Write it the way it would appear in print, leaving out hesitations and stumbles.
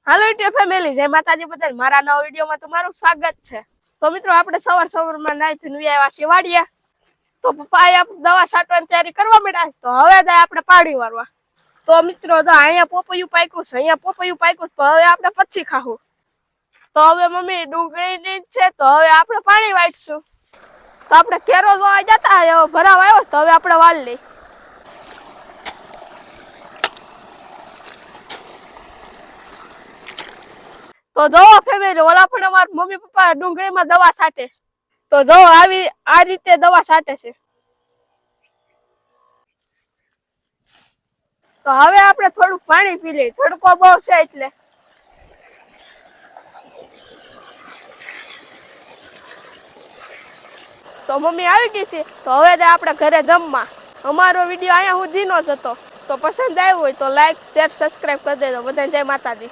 હાલો YouTube family, જય માતાજી બધાને. મારા નવા વિડીયોમાં તમારું સ્વાગત છે. તો મિત્રો, આપણે સવારમાં નાઈ ધોઈને આવ્યા છીએ વાડિયા. તો પપ્પાએ દવા છાંટવાની તૈયારી કરવા માંડ્યા છે. તો હવે આપણે પાણી વારવા. તો મિત્રો, તો અહીંયા પોપૈયું પાક્યું છે, અહીંયા પોપૈયું પાક્યું છે. હવે આપણે પછી ખાવું. તો હવે મમ્મી ડુંગળી છે, તો હવે આપણે પાણી વાળશું. તો આપણે કેરો જોવા જતા હવે ભરાવ આવ્યો, તો હવે આપણે વાળ લઈ. તો જો ફેમિલી, ઓલા પણ અમારા મમ્મી પપ્પા ડુંગળીમાં દવા છાંટે છે. તો જો આ રીતે દવા છાંટે છે. તો હવે આપણે થોડું પાણી પી લઈએ, તડકો બહુ છે એટલે. તો મમ્મી આવી ગઈ છે. તો હવે આપણે ઘરે જમવા. અમારો વિડીયો અહીંયા સુધીનો જ હતો. તો પસંદ આવ્યો હોય તો લાઈક, શેર, સબસ્ક્રાઈબ કરી દેજો. બધાને જય માતાજી.